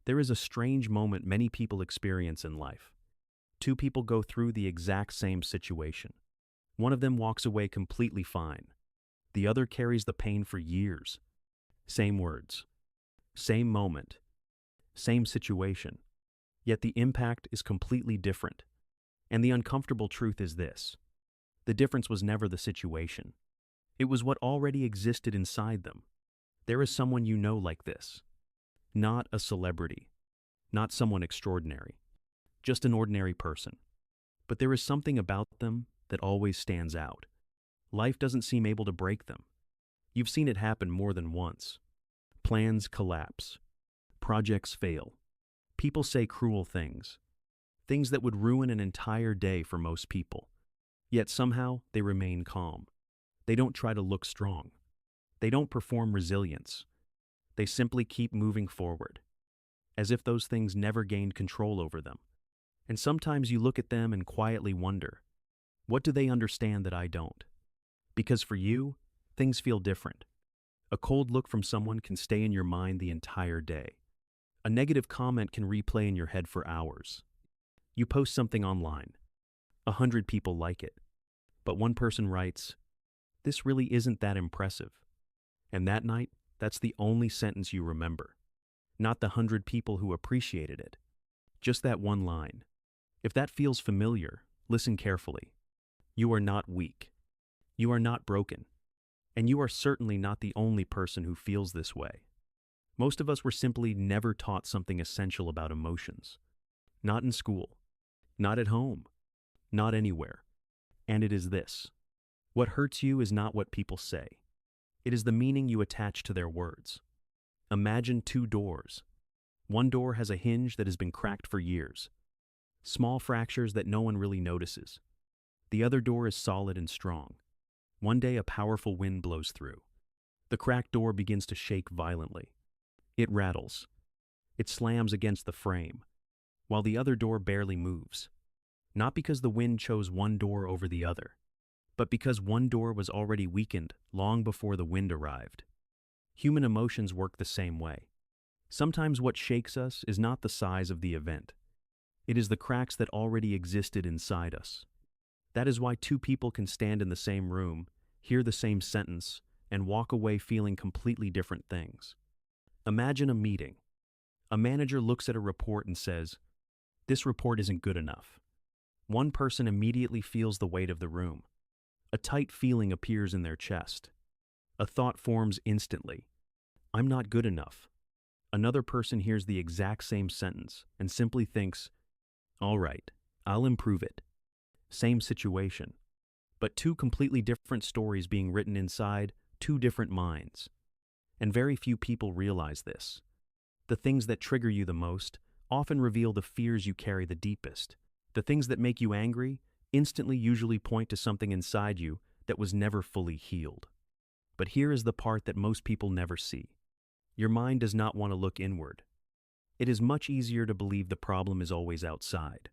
There is a strange moment many people experience in life. Two people go through the exact same situation. One of them walks away completely fine. The other carries the pain for years. Same words, same moment, same situation. Yet the impact is completely different. And the uncomfortable truth is this: the difference was never the situation. It was what already existed inside them. There is someone you know like this. Not a celebrity, not someone extraordinary, just an ordinary person. But there is something about them that always stands out. Life doesn't seem able to break them. You've seen it happen more than once. Plans collapse. Projects fail. People say cruel things. Things that would ruin an entire day for most people. Yet somehow they remain calm. They don't try to look strong. They don't perform resilience. They simply keep moving forward, as if those things never gained control over them. And sometimes you look at them and quietly wonder, what do they understand that I don't? Because for you, things feel different. A cold look from someone can stay in your mind the entire day. A negative comment can replay in your head for hours. You post something online. 100 people like it. But one person writes, "This really isn't that impressive." And that night, that's the only sentence you remember. Not the 100 people who appreciated it. Just that one line. If that feels familiar, listen carefully. You are not weak. You are not broken. And you are certainly not the only person who feels this way. Most of us were simply never taught something essential about emotions. Not in school. Not at home. Not anywhere. And it is this: what hurts you is not what people say. It is the meaning you attach to their words. Imagine two doors. One door has a hinge that has been cracked for years. Small fractures that no one really notices. The other door is solid and strong. One day a powerful wind blows through. The cracked door begins to shake violently. It rattles. It slams against the frame, while the other door barely moves. Not because the wind chose one door over the other, but because one door was already weakened long before the wind arrived. Human emotions work the same way. Sometimes what shakes us is not the size of the event. It is the cracks that already existed inside us. That is why two people can stand in the same room, hear the same sentence, and walk away feeling completely different things. Imagine a meeting. A manager looks at a report and says, "This report isn't good enough." One person immediately feels the weight of the room. A tight feeling appears in their chest. A thought forms instantly: "I'm not good enough." Another person hears the exact same sentence and simply thinks, "All right, I'll improve it." Same situation, but two completely different stories being written inside two different minds. And very few people realize this. The things that trigger you the most often reveal the fears you carry the deepest. The things that make you angry instantly usually point to something inside you that was never fully healed. But here is the part that most people never see. Your mind does not want to look inward. It is much easier to believe the problem is always outside.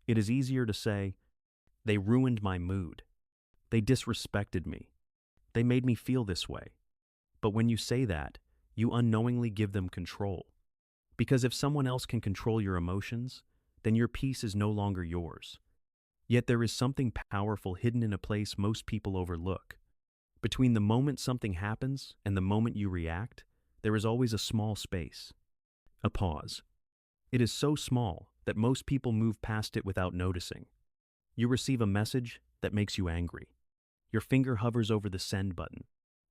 It is easier to say, "They ruined my mood. They disrespected me. They made me feel this way." But when you say that, you unknowingly give them control. Because if someone else can control your emotions, then your peace is no longer yours. Yet there is something powerful hidden in a place most people overlook. Between the moment something happens and the moment you react, there is always a small space. A pause. It is so small that most people move past it without noticing. You receive a message that makes you angry. Your finger hovers over the send button.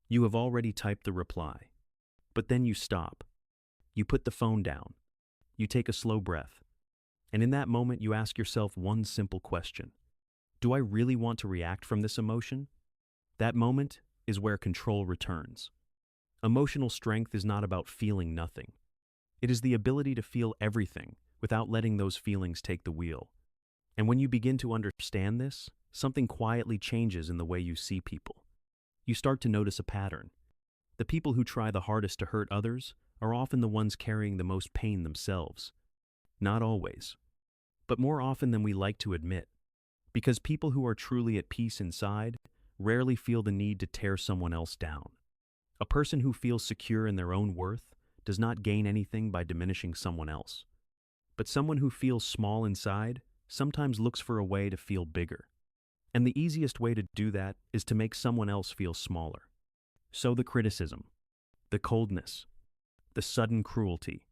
You have already typed the reply. But then you stop. You put the phone down. You take a slow breath. And in that moment, you ask yourself one simple question: do I really want to react from this emotion? That moment is where control returns. Emotional strength is not about feeling nothing. It is the ability to feel everything without letting those feelings take the wheel. And when you begin to understand this, something quietly changes in the way you see people. You start to notice a pattern. The people who try the hardest to hurt others are often the ones carrying the most pain themselves. Not always, but more often than we like to admit. Because people who are truly at peace inside rarely feel the need to tear someone else down. A person who feels secure in their own worth does not gain anything by diminishing someone else. But someone who feels small inside sometimes looks for a way to feel bigger. And the easiest way to do that is to make someone else feel smaller. So the criticism, the coldness, the sudden cruelty.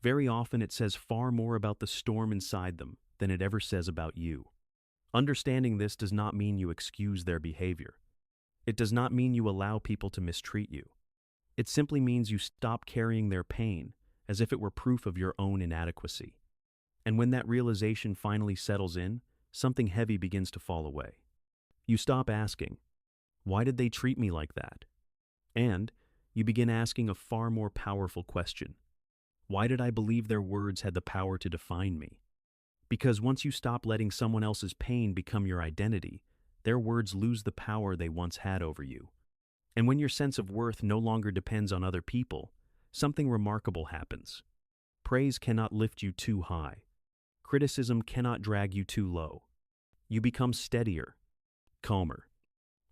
Very often it says far more about the storm inside them than it ever says about you. Understanding this does not mean you excuse their behavior. It does not mean you allow people to mistreat you. It simply means you stop carrying their pain as if it were proof of your own inadequacy. And when that realization finally settles in, something heavy begins to fall away. You stop asking, "Why did they treat me like that?" And you begin asking a far more powerful question. Why did I believe their words had the power to define me? Because once you stop letting someone else's pain become your identity, their words lose the power they once had over you. And when your sense of worth no longer depends on other people, something remarkable happens. Praise cannot lift you too high. Criticism cannot drag you too low. You become steadier, calmer,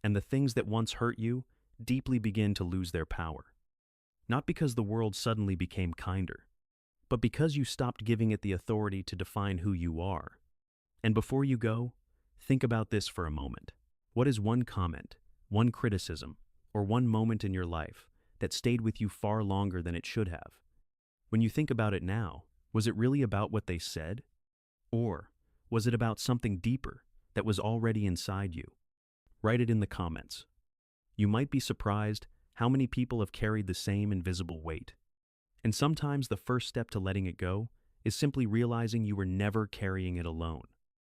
and the things that once hurt you deeply begin to lose their power. Not because the world suddenly became kinder, but because you stopped giving it the authority to define who you are. And before you go, think about this for a moment. What is one comment, one criticism, or one moment in your life that stayed with you far longer than it should have? When you think about it now, was it really about what they said? Or was it about something deeper that was already inside you? Write it in the comments. You might be surprised how many people have carried the same invisible weight. And sometimes the first step to letting it go is simply realizing you were never carrying it alone.